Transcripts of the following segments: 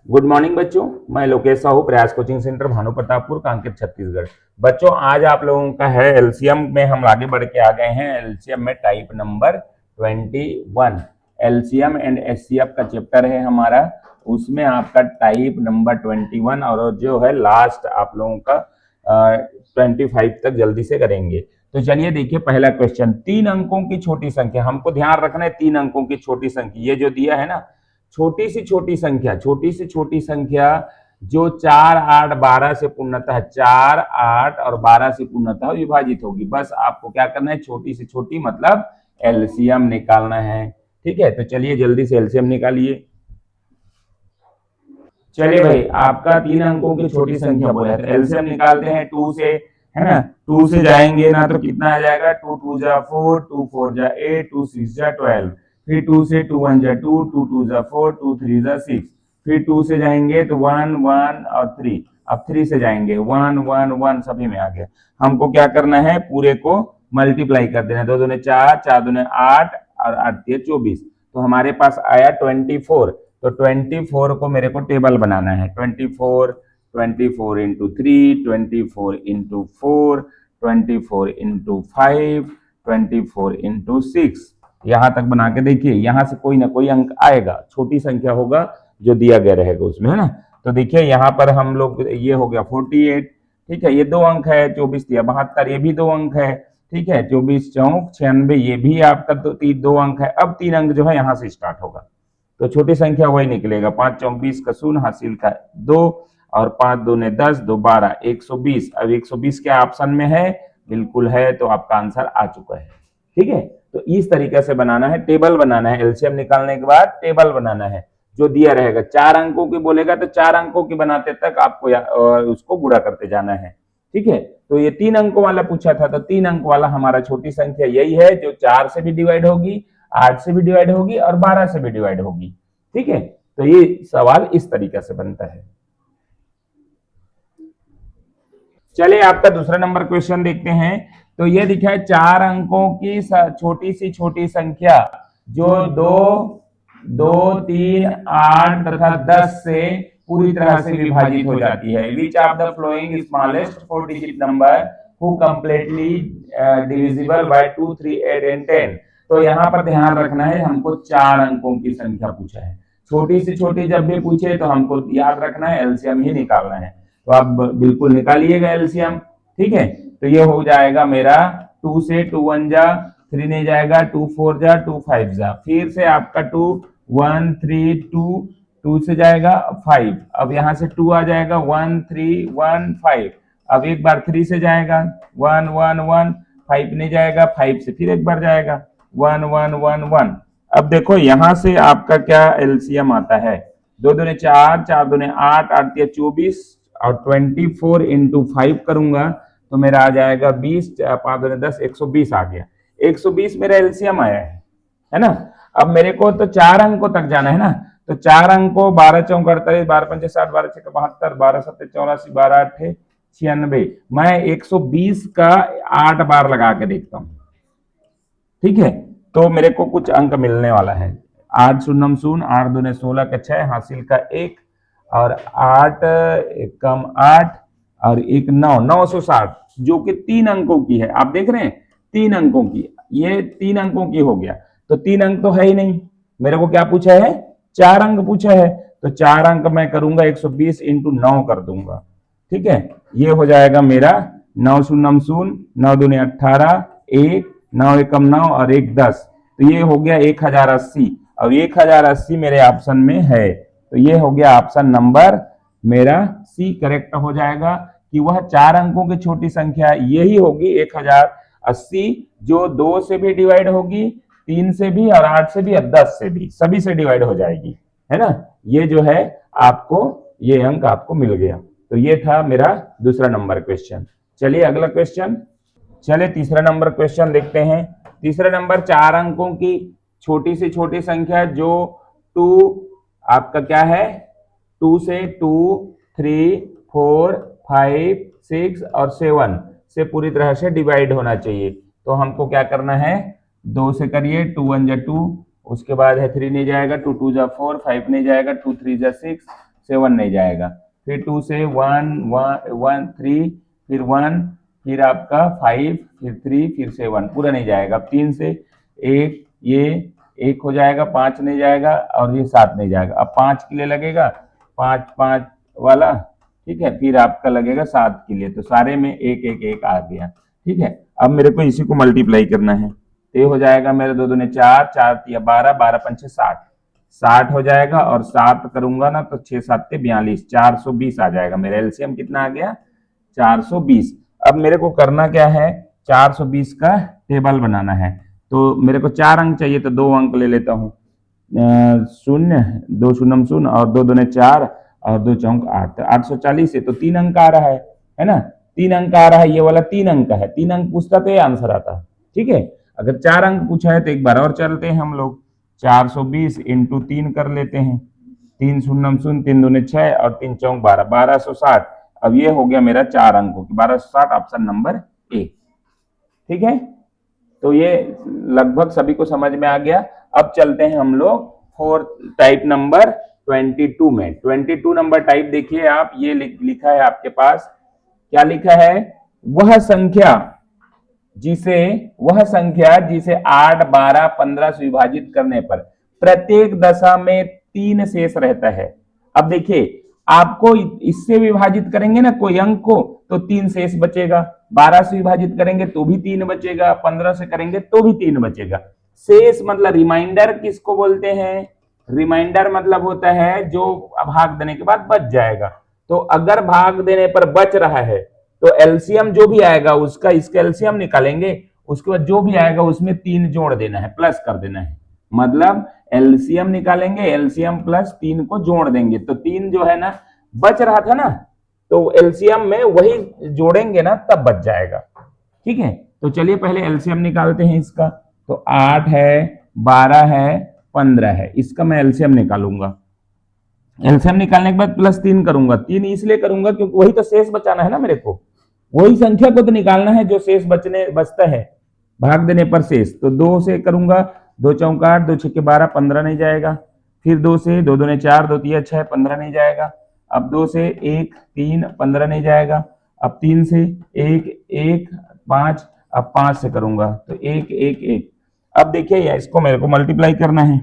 Good morning बच्चों, मैं लोकेश साहू, प्रयास कोचिंग सेंटर, भानु प्रतापपुर, कांकेर, छत्तीसगढ़। बच्चों आज आप लोगों का है एलसीएम में, हम आगे बढ़ के आ गए हैं एलसीएम में type number 21। LCM and HCF का चैप्टर है हमारा, उसमें आपका टाइप नंबर 21 और जो है लास्ट आप लोगों का 25 तक जल्दी से करेंगे। तो चलिए देखिए पहला क्वेश्चन, 3 अंकों की छोटी संख्या, हमको ध्यान रखना है 3 अंकों की छोटी संख्या, ये जो दिया है ना, छोटी सी छोटी संख्या जो 4, 8, 12 से पूर्णतः 4, 8 और 12 से पूर्णतः विभाजित होगी। बस आपको क्या करना है, छोटी से छोटी मतलब एलसीएम निकालना है। ठीक है, तो चलिए जल्दी से एलसीएम निकालिए। चलिए भाई, आपका 3 अंकों की छोटी संख्या बोला है तो एलसीएम निकालते हैं 2 से, है ना। 2 से जाएंगे ना तो कितना आ जाएगा, 2 2 जा 4, 2 4 जा 8, 2 6 जा 12, फिर 2 से 2 1 जा 2, 2 2 जा 4, 2 3 जा 6, फिर 2 से जाएंगे तो 1 1 और 3, अब 3 से जाएंगे 1 1 1, सभी में आ गया। हमको क्या करना है, पूरे को मल्टीप्लाई कर देना, 2 दूने 4, 4 दूने 8 और 8 24, तो हमारे पास आया 24। तो 24 को मेरे को टेबल बनाना है, 24 24 इंटू 3, 24 इंटू 4, 24 इंटू 5, 24 इंटू 6, यहां तक बना के देखिए। यहां से कोई ना कोई अंक आएगा, छोटी संख्या होगा जो दिया गया रहेगा उसमें, है ना। तो देखिए यहाँ पर हम लोग, ये हो गया 48, ठीक है, ये 2 अंक है, 24 दिया 72, ये भी 2 अंक है, ठीक है, 24 चौक 96, ये भी आपका 2 अंक है। अब 3 अंक जो है यहाँ से स्टार्ट होगा, तो छोटी संख्या वही निकलेगा, 5 चौक 20 का शून्य, हासिल का 2 और 5 दूने 10, 2 12, 120। अब 120 क्या ऑप्शन में है, बिल्कुल है, तो आपका आंसर आ चुका है। ठीक है, तो इस तरीके से बनाना है, टेबल बनाना है, एलसीएम निकालने के बाद टेबल बनाना है, जो दिया रहेगा 4 अंकों की बोलेगा तो 4 अंकों की बनाते तक आपको उसको गुणा करते जाना है। ठीक है, तो ये 3 अंकों वाला पूछा था, तो 3 अंक वाला हमारा छोटी संख्या यही है जो 4 से भी डिवाइड होगी, 8 से भी डिवाइड होगी और 12 से भी डिवाइड होगी। ठीक है, तो ये सवाल इस तरीके से बनता है। चलिए आपका दूसरा नंबर क्वेश्चन देखते हैं। तो ये दिखा है 4 अंकों की छोटी सी छोटी संख्या जो 2 2 3 8 तथा 10 से पूरी तरह से विभाजित हो जाती है। Which of the flowing smallest 4 digit number who completely divisible by 2 3 8 and 10। तो यहाँ पर ध्यान रखना है, हमको 4 अंकों की संख्या पूछा है। छोटी से छोटी जब भी पूछे तो हमको याद रखना है एलसीएम ही निकालना है। तो आप बिल्कुल निकालिएगा एलसीएम। ठीक है, तो ये हो जाएगा मेरा 2 से 2 1 जा 3 नहीं जाएगा, 2 4 जा 2 5 जा, फिर से आपका 2 1 3 2, 2 से जाएगा 5, अब यहाँ से 2 आ जाएगा 1 3 1 5, अब एक बार 3 से जाएगा 1 1 1, 5 नहीं जाएगा, 5 से फिर एक बार जाएगा 1 1 1 1। अब देखो यहाँ से आपका क्या एलसीएम आता है, 2 दूने 4, 4 दूने 8, 8 24 और 24 इंटू 5 करूंगा तो मेरा आ जाएगा 20, 5 दूने 10, 120 आ गया। 120 मेरा एलसीएम आया है ना। अब मेरे को तो 4 अंकों तक जाना है ना, तो 4 अंकों 12 चौक 48, 12 पंचे 60, 12 छक्के 72, 12 सत्ते 84, 12 अट्ठे 96। मैं 120 का 8 बार लगा के देखता हूं। ठीक है, तो मेरे को कुछ अंक मिलने वाला है। 8 शून्यम शून्य, 8 दूने 16 का 6, हासिल का 1 और 8 कम 8 और 1 9, 960, जो कि 3 अंकों की है। आप देख रहे हैं 3 अंकों की, ये 3 अंकों की हो गया। तो 3 अंक तो है ही नहीं, मेरे को क्या पूछा है, 4 अंक पूछा है। तो 4 अंक मैं करूंगा 120 इंटू 9 कर दूंगा। ठीक है, ये हो जाएगा मेरा 9 शून्यम शून्य, 9 दूने 18, 1 9 एकम 9 और 1 10, तो ये हो गया 1080। और 1080 मेरे ऑप्शन में है, तो ये हो गया ऑप्शन नंबर मेरा सी करेक्ट हो जाएगा कि वह 4 अंकों की छोटी संख्या यही होगी 1080, जो 2 से भी डिवाइड होगी, 3 से भी और 8 से भी और 10 से भी, सभी से डिवाइड हो जाएगी, है ना। ये जो है आपको, ये अंक आपको मिल गया। तो ये था मेरा दूसरा नंबर क्वेश्चन। चलिए अगला क्वेश्चन, चलिए तीसरा नंबर क्वेश्चन देखते हैं। तीसरा नंबर 4 अंकों की छोटी से छोटी संख्या जो 2 आपका क्या है, 2 से 2 3 4 5 6 और 7 से पूरी तरह से डिवाइड होना चाहिए। तो हमको क्या करना है, 2 से करिए, 2 1 जा 2, उसके बाद है 3 नहीं जाएगा, 2 2 जा 4, 5 नहीं जाएगा, 2 3 जा 6, 7 नहीं जाएगा, फिर 2 से 1 1 1 3, फिर 1, फिर आपका 5, फिर 3, फिर 7, पूरा नहीं जाएगा। अब 3 से 1, ये 1 हो जाएगा, 5 नहीं जाएगा और ये 7 नहीं जाएगा। अब 5 के लिए लगेगा 5 5 वाला, ठीक है, फिर आपका लगेगा 7 के लिए, तो सारे में 1 1 1 आ गया, ठीक है। अब मेरे को इसी को मल्टीप्लाई करना है, तो ये हो जाएगा मेरे 2 दूने 4, 4 तिया 12, 12 पंचे 60, 60 हो जाएगा और 7 करूंगा ना तो 6 7 42, 420 आ जाएगा। मेरा एलसीएम कितना आ गया? 420। अब मेरे को करना क्या है, 420 का टेबल बनाना है। तो मेरे को 4 अंक चाहिए, तो 2 अंक ले लेता हूँ, 0 2 शून्य 0 और 2 दूने 4 और 2 चौक 8, तो 840 है, तो 3 अंक आ रहा है ना, 3 अंक आ रहा है, ये वाला 3 अंक का है। 3 अंक पूछता तो ये आंसर आता, ठीक है। अगर 4 अंक पूछा है तो एक बार और चलते हैं हम लोग, 420 इंटू 3 कर लेते हैं, 3 शून्य 0, 3 दूने 6 और 3 चौक 12, 1260। अब ये हो गया मेरा 4 अंकों की, 1260 ऑप्शन नंबर ए, ठीक है। तो ये लगभग सभी को समझ में आ गया। अब चलते हैं हम लोग फोर्थ टाइप नंबर 22 में। 22 नंबर टाइप देखिए आप, ये लिखा है आपके पास, क्या लिखा है, वह संख्या जिसे 8 12 15 से विभाजित करने पर प्रत्येक दशा में 3 शेष रहता है। अब देखिए, आपको इससे विभाजित करेंगे ना कोई अंक को तो 3 शेष बचेगा, 12 से विभाजित करेंगे तो भी 3 बचेगा, 15 से करेंगे तो भी 3 बचेगा। शेष मतलब रिमाइंडर किसको बोलते हैं? रिमाइंडर मतलब होता है जो भाग देने के बाद बच जाएगा। तो अगर भाग देने पर बच रहा है तो एलसीएम जो भी आएगा उसका, इसका एलसीएम निकालेंगे, उसके बाद जो भी आएगा उसमें 3 जोड़ देना है, प्लस कर देना है। मतलब एलसीएम निकालेंगे, एलसीएम प्लस 3 को जोड़ देंगे, तो 3 जो है ना बच रहा था ना, तो एलसीएम में वही जोड़ेंगे ना तब बच जाएगा, ठीक है। तो चलिए पहले एलसीएम निकालते हैं इसका। तो 8 है, 12 है, 15 है, इसका मैं एलसीएम निकालूंगा। एलसीएम निकालने के बाद प्लस 3 करूंगा। 3 इसलिए करूंगा क्योंकि वही तो शेष बचाना है ना मेरे को, वही संख्या को तो निकालना है जो शेष बचता है भाग देने पर शेष। तो 2 से करूंगा, 2 चौक 8, 2 छक्के 12, 15 नहीं जाएगा। फिर 2 से 2 दूने 4, 2 तिया 6, 15 नहीं जाएगा। अब 2 से 1 3, 15 नहीं जाएगा। अब 3 से 1 1 5, अब 5 से करूंगा तो 1 1 1। अब देखिए इसको मेरे को मल्टीप्लाई करना है,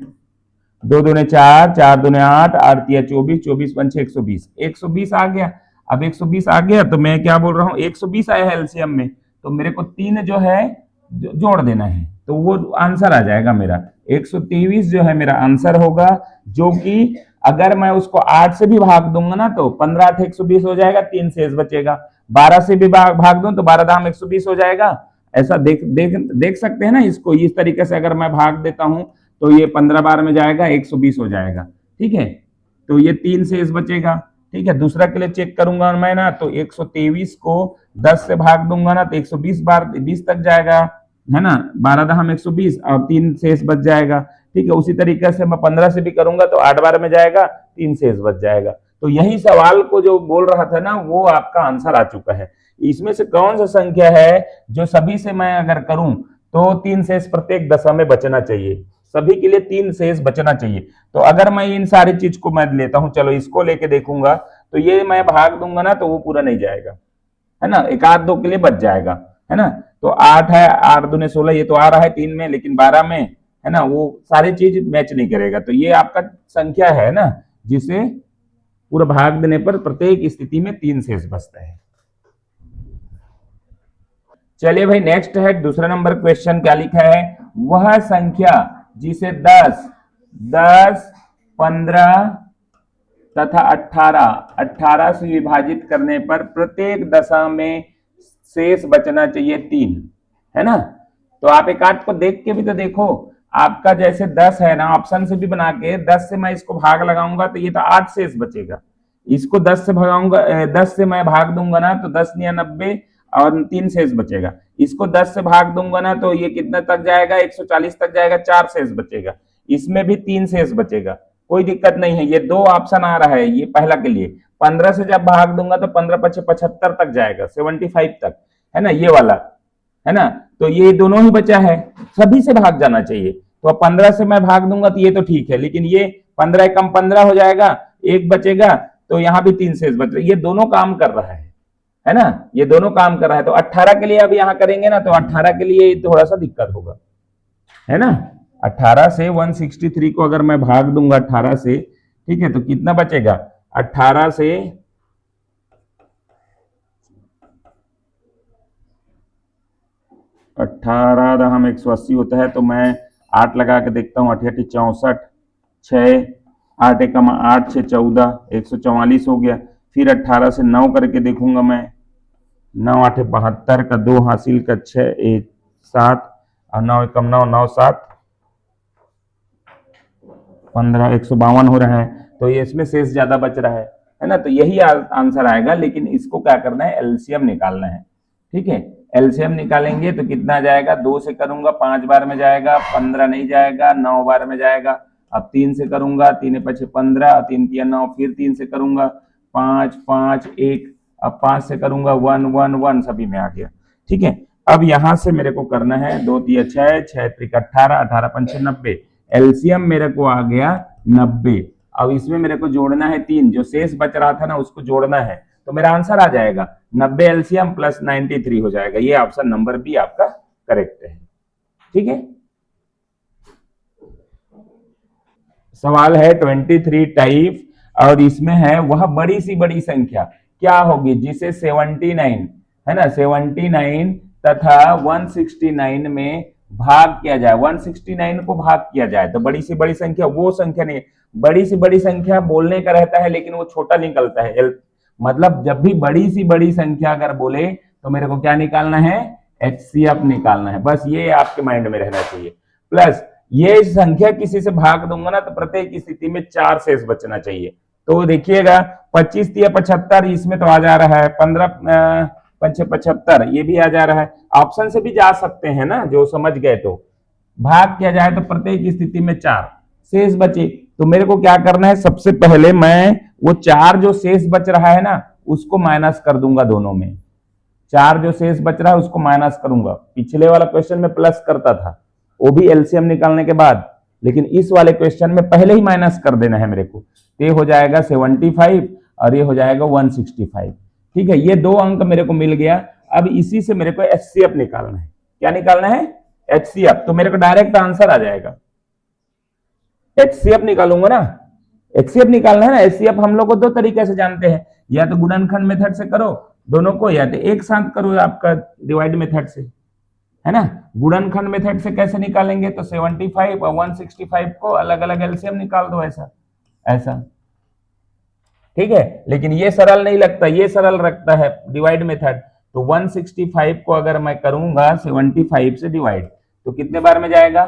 2 दूने 4, 4 दूने 8, 8 तिया 24, 24 पंचे 120, 120 आ गया। अब 120 आ गया तो मैं क्या बोल रहा हूँ, 120 आया है एलसीएम में, तो मेरे को 3 जो है जोड़ देना है, तो वो आंसर आ जाएगा मेरा 123 जो है मेरा आंसर होगा। जो कि अगर मैं उसको 8 से भी भाग दूंगा ना तो 15 8 120 हो जाएगा, 3 शेष बचेगा। 12 से भी भाग दूं तो 12 दाम 120 हो जाएगा। ऐसा देख सकते हैं ना इसको, इस तरीके से अगर मैं भाग देता हूं तो ये 15 बार में जाएगा, 120 हो जाएगा, ठीक है। तो ये 3 शेष बचेगा, ठीक है। दूसरा के लिए चेक करूंगा मैं ना, तो 123 को 10 से भाग दूंगा ना तो 120 बार 20 तक जाएगा, है ना, 12 दहम 120 और 3 शेष बच जाएगा, ठीक है। उसी तरीके से मैं 15 से भी करूंगा तो 8 बार में जाएगा, 3 शेष बच जाएगा। तो यही सवाल को जो बोल रहा था ना वो आपका आंसर आ चुका है। इसमें से कौन सा संख्या है जो सभी से मैं अगर करूं तो 3 शेष प्रत्येक दशा में बचना चाहिए, सभी के लिए 3 शेष बचना चाहिए। तो अगर मैं इन सारी चीज को मैं लेता हूं, चलो इसको लेके देखूंगा, तो ये मैं भाग दूंगा ना तो वो पूरा नहीं जाएगा, है ना, एक आध दो के लिए बच जाएगा, है ना। तो 8 है, 8 दूने 16, ये तो आ रहा है 3 में, लेकिन 12 में, है ना, वो सारी चीज मैच नहीं करेगा। तो ये आपका संख्या है ना जिसे पूरा भाग देने पर प्रत्येक स्थिति में 3 शेष बचता है। चलिए भाई नेक्स्ट है दूसरा नंबर क्वेश्चन, क्या लिखा है, वह संख्या जिसे 10 10 15 तथा 18 से विभाजित करने पर प्रत्येक दशा में शेष बचना चाहिए 3, है ना। तो आप एक आठ को देख के भी तो देखो, आपका जैसे 10 है ना, ऑप्शन से भी बना के 10 से मैं इसको भाग लगाऊंगा तो ये तो 8 शेष बचेगा। इसको 10 से भगाऊंगा, 10 से मैं भाग दूंगा ना तो 10 या 90 और 3 शेष बचेगा। इसको 10 से भाग दूंगा ना तो ये कितने तक जाएगा, 140 तक जाएगा, 4 शेष बचेगा। इसमें भी 3 शेष बचेगा, कोई दिक्कत नहीं है। ये 2 ऑप्शन आ रहा है, ये पहला के लिए। 15 से जब भाग दूंगा तो 15 पचे 75 तक जाएगा, 75 तक, है ना, ये वाला, है ना। तो ये दोनों ही बचा है, सभी से भाग जाना चाहिए। तो 15 से मैं भाग दूंगा तो ये तो ठीक है, लेकिन ये 15 कम 15 हो जाएगा, 1 बचेगा, तो यहाँ भी 3 शेष बच रहे, ये दोनों काम कर रहा है ना, ये दोनों काम कर रहा है। तो 18 के लिए अब यहाँ करेंगे ना, तो 18 के लिए थोड़ा सा दिक्कत होगा, है ना। 18 से 163 को अगर मैं भाग दूंगा 18 से, ठीक है, तो कितना बचेगा? 18 से 18 हम 180 होता है, तो मैं 8 लगा के देखता हूँ, 8 64, 6 8 एकम 8 6 14, 144 हो गया। फिर 18 से 9 करके देखूंगा मैं, 9 8 72 का 2 हासिल का 6 1 7 और 9 एकम 9 9 7 15, 152 हो रहा है। तो ये इसमें शेष ज्यादा बच रहा है ना, तो यही आंसर आएगा। लेकिन इसको क्या करना है? एलसीएम निकालना है, ठीक है। एलसीएम निकालेंगे तो कितना जाएगा? 2 से करूंगा 5 बार में जाएगा, 15 नहीं जाएगा, 9 बार में जाएगा। अब 3 से करूंगा, 3 पचे 15, 3 तिया 9, फिर 3 से करूंगा 5 5 1, अब 5 से करूंगा 1 1 1, सभी में आ गया, ठीक है। अब यहां से मेरे को करना है 2 तिया 6, 6 त्रिक 18, 18 पंचे 90, एलसीएम मेरे को आ गया 90। अब इसमें मेरे को जोड़ना है 3, जो शेष बच रहा था ना उसको जोड़ना है, तो मेरा आंसर आ जाएगा 90 एलसीएम प्लस 93 हो जाएगा। ये ऑप्शन नंबर बी आपका करेक्ट है, ठीक है। सवाल है 23 टाइप, और इसमें है वह बड़ी सी बड़ी संख्या क्या होगी जिसे 79, है ना, 79 तथा 169 में भाग किया जाए, 169 को भाग किया जाए। तो बड़ी सी बड़ी संख्या वो संख्या नहीं, बड़ी सी बड़ी संख्या बोलने का रहता है लेकिन वो छोटा निकलता है। मतलब जब भी बड़ी सी बड़ी संख्या अगर बोले तो मेरे को क्या निकालना है? एचसीएफ निकालना है, बस ये आपके माइंड में रहना चाहिए। प्लस ये संख्या किसी से भाग दूंगा ना तो प्रत्येक स्थिति में 4 शेष बचना चाहिए। तो देखिएगा 25 तिया 75, इसमें तो आ जा रहा है 15 पंचे 75, ये भी आ जा रहा है। ऑप्शन से भी जा सकते हैं ना, जो समझ गए। तो भाग किया जाए तो प्रत्येक स्थिति में 4 शेष बचे। तो मेरे को क्या करना है? सबसे पहले मैं वो 4 जो शेष बच रहा है ना उसको माइनस कर दूंगा दोनों में। 4 जो शेष बच रहा है उसको माइनस करूंगा। पिछले वाला क्वेश्चन में प्लस करता था, वो भी एलसीएम निकालने के बाद, लेकिन इस वाले क्वेश्चन में पहले ही माइनस कर देना है मेरे को। ये हो जाएगा 75 और ये हो जाएगा 165, ठीक है। ये 2 अंक मेरे को मिल गया। अब इसी से मेरे को एचसीएफ निकालना है। क्या निकालना है? एचसीएफ। तो मेरे को डायरेक्ट आंसर आ जाएगा, एचसीएफ निकालूंगा ना। एचसीएफ निकालना है ना। एचसीएफ हम लोग को 2 तरीके से जानते हैं, या तो गुणनखंड मेथड से करो दोनों को, या तो एक साथ करो आपका डिवाइड मेथड से, है ना। गुणनखंड मेथड से कैसे निकालेंगे? तो 75 और 165 को अलग अलग एलसीएम निकाल दो, ऐसा ऐसा, ठीक है। लेकिन ये सरल नहीं लगता, ये सरल रखता है डिवाइड मेथड। तो 165 को अगर मैं करूंगा 75 से डिवाइड तो कितने बार में जाएगा?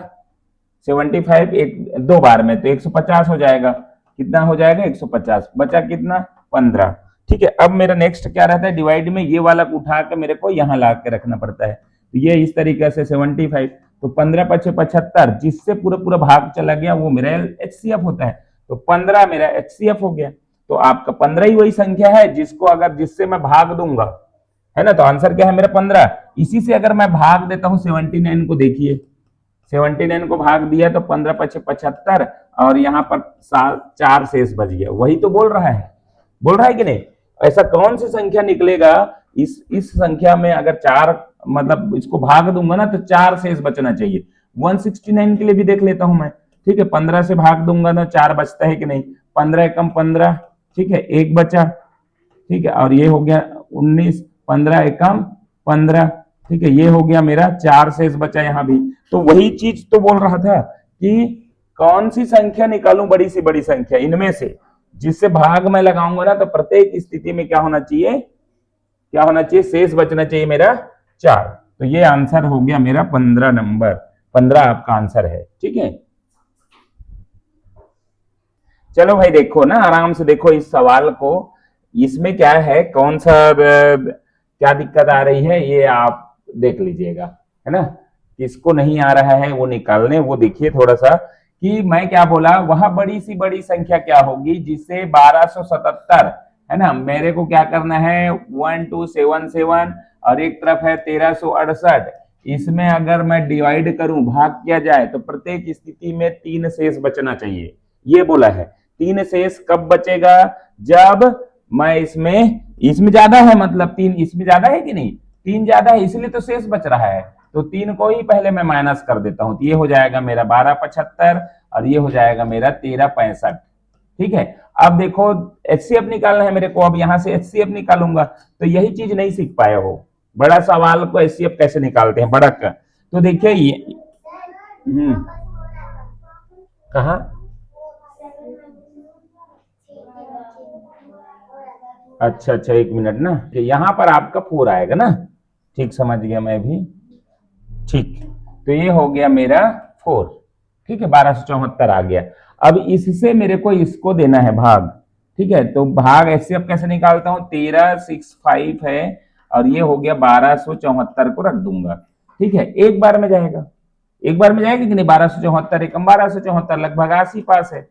75 2 बार में, तो 150 हो जाएगा। कितना हो जाएगा? 150। बचा कितना? 15, ठीक है। अब मेरा नेक्स्ट क्या रहता है? डिवाइड में ये वाला उठा के मेरे को यहाँ ला के रखना पड़ता है। तो ये इस तरीके से 75, तो 15 पचे 75, जिससे पूरा पूरा भाग चला गया वो मेरा एचसीएफ होता है। तो 15 मेरा एचसीएफ हो गया। तो आपका 15 ही वही संख्या है जिसको अगर जिससे मैं भाग दूंगा, है ना। तो आंसर क्या है मेरा? 15। इसी से अगर मैं भाग देता हूं 79 को, देखिए 79 को भाग दिया तो 15 पचे 75 और यहाँ पर 4 शेष बच गया। वही तो बोल रहा है कि नहीं? ऐसा कौन सी संख्या निकलेगा इस संख्या में अगर 4 मतलब इसको भाग दूंगा ना तो 4 शेष बचना चाहिए। 169 के लिए भी देख लेता हूं मैं, ठीक है। 15 से भाग दूंगा ना 4 बचता है कि नहीं? 15 एकम 15, ठीक है, 1 बचा, ठीक है। और ये हो गया 19, 15 एकम 15, ठीक है। ये हो गया मेरा 4 शेष बचा यहाँ भी। तो वही चीज तो बोल रहा था कि कौन सी संख्या निकालूं, बड़ी सी बड़ी संख्या इनमें से, जिससे भाग मैं लगाऊंगा ना तो प्रत्येक स्थिति में क्या होना चाहिए? क्या होना चाहिए? शेष बचना चाहिए मेरा 4। तो ये आंसर हो गया मेरा 15 नंबर। 15 आपका आंसर है, ठीक है। चलो भाई देखो ना, आराम से देखो इस सवाल को। इसमें क्या है, कौन सा क्या दिक्कत आ रही है ये आप देख लीजिएगा, है ना। किसको नहीं आ रहा है वो निकालने, वो देखिए थोड़ा सा कि मैं क्या बोला। वह बड़ी सी बड़ी संख्या क्या होगी जिसे 1277, है ना, मेरे को क्या करना है 1277 और एक तरफ है 1368। इसमें अगर मैं डिवाइड करूं, भाग किया जाए तो प्रत्येक स्थिति में 3 शेष बचना चाहिए, ये बोला है। 3 शेष कब बचेगा? जब मैं इसमें ज्यादा है, मतलब 3 इसमें ज्यादा है कि नहीं, 3 ज्यादा है इसलिए तो शेष बच रहा है, तो 3 को ही पहले मैं माइनस कर देता हूं, तो ये हो जाएगा मेरा 1275 और ये हो जाएगा मेरा 1365। ठीक है, अब देखो एचसीएफ निकालना है मेरे को, अब यहां से एचसीएफ निकालूंगा, तो यही चीज नहीं सीख पाए हो, बड़ा सवाल को एचसीएफ कैसे निकालते हैं बड़ा का। तो देखिए ये कहा, अच्छा अच्छा 1 मिनट ना, यहां पर आपका 4 आएगा ना, ठीक समझ गया मैं भी, ठीक, तो ये हो गया मेरा 4, ठीक है 1274 आ गया। अब इससे मेरे को इसको देना है भाग, ठीक है, तो भाग ऐसे अब कैसे निकालता हूं, 1365 है और ये हो गया 1274 को रख दूंगा, ठीक है, एक बार में जाएगा, एक बार में जाएगा कि नहीं, 1274 एकम 1274 लगभग 80 पास है,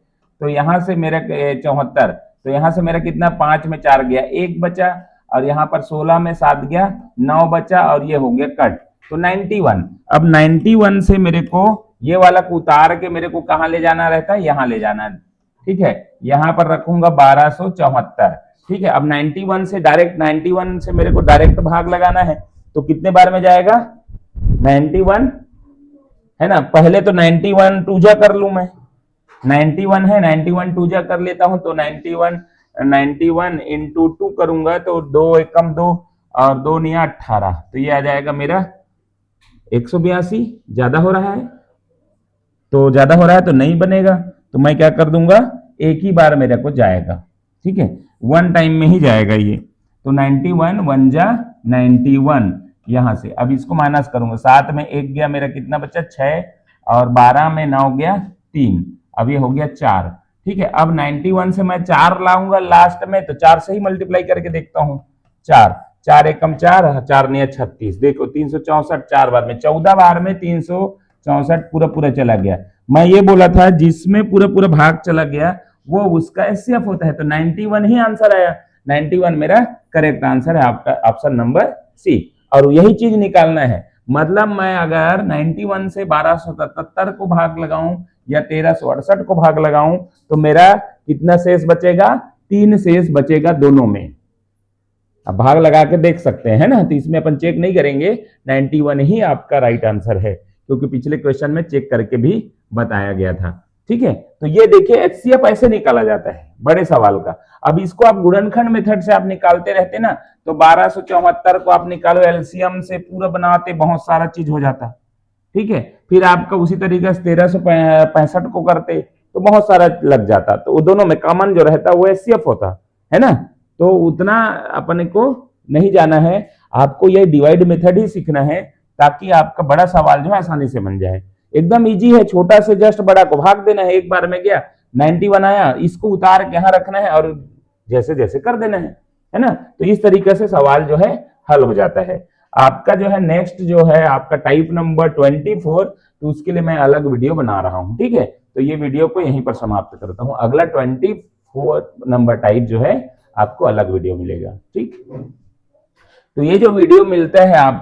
तो यहां से मेरा 74, तो यहां से मेरा कितना 5 में 4 गया, 1 बचा, और यहाँ पर 16 में 7 गया, 9 बचा और ये हो गया कट, तो 91। अब 91 से मेरे को ये वाला को उतार के मेरे को कहां ले जाना रहता है, यहां ले जाना, ठीक है, यहां पर रखूंगा 1274, ठीक है। अब 91 से डायरेक्ट, 91 से मेरे को डायरेक्ट भाग लगाना है, तो कितने बार में जाएगा 91, है ना, पहले तो 91 टूजा कर लू मैं, 91 है, 91 टूजा कर लेता हूं, तो 91 इंटू 2 करूंगा तो 2 एकम 2 और 2 निया 18, तो ये आ जाएगा मेरा 182, ज्यादा हो रहा है, तो ज्यादा हो रहा है तो नहीं बनेगा, तो मैं क्या कर दूंगा, एक ही बार मेरे को जाएगा, ठीक है, 1 टाइम में ही जाएगा ये, तो 91 1 जा 91, यहां से अब इसको माइनस करूंगा, 7 में 1 गया, मेरा कितना बचा 6, और 12 में 9 गया 3, अब ये हो गया 4, ठीक है। अब 91 से मैं 4 लाऊंगा लास्ट में, तो 4 से ही मल्टीप्लाई करके देखता हूं, 4 एकम 4, 4 ने 36, देखो 364 4 बार में, 14 बार में 364 पूरा पूरा चला गया। मैं ये बोला था जिसमें पूरा पूरा भाग चला गया वो उसका एचसीएफ होता है, तो 91 ही आंसर आया, 91 मेरा करेक्ट आंसर है, आपका ऑप्शन नंबर सी, और यही चीज निकालना है, मतलब मैं अगर 91 से 1277 को भाग लगाऊं या 1368 को भाग लगाऊं, तो मेरा कितना शेष बचेगा, 3 शेष बचेगा दोनों में, अब भाग लगा के देख सकते हैं ना, तो इसमें अपन चेक नहीं करेंगे, 91 ही आपका राइट आंसर है, क्योंकि पिछले क्वेश्चन में चेक करके भी बताया गया था, ठीक है। तो ये देखिए एचसीएफ ऐसे निकाला जाता है बड़े सवाल का। अब इसको आप गुणनखंड मेथड से आप निकालते रहते ना, तो 1274 को आप निकालो एलसीएम से पूरा बनाते, बहुत सारा चीज हो जाता, ठीक है, फिर आपका उसी तरीके से 1365 को करते तो बहुत सारा लग जाता, तो वो दोनों में कॉमन जो रहता वो एचसीएफ होता है ना, तो उतना अपने को नहीं जाना है, आपको ये डिवाइड मेथड ही सीखना है, ताकि आपका बड़ा सवाल जो है आसानी से बन जाए, एकदम इजी है, छोटा से जस्ट बड़ा को भाग देना है, एक बार में गया 91 आया, इसको उतार के यहां रखना है और जैसे जैसे कर देना है ना, तो इस तरीके से सवाल जो है हल हो जाता है। आपका जो है नेक्स्ट जो है आपका टाइप नंबर 24, तो उसके लिए मैं अलग वीडियो बना रहा हूं, ठीक है, तो ये वीडियो को यहीं पर समाप्त करता हूं, अगला 24 नंबर टाइप जो है आपको अलग वीडियो मिलेगा, ठीक। तो ये जो वीडियो मिलता है आप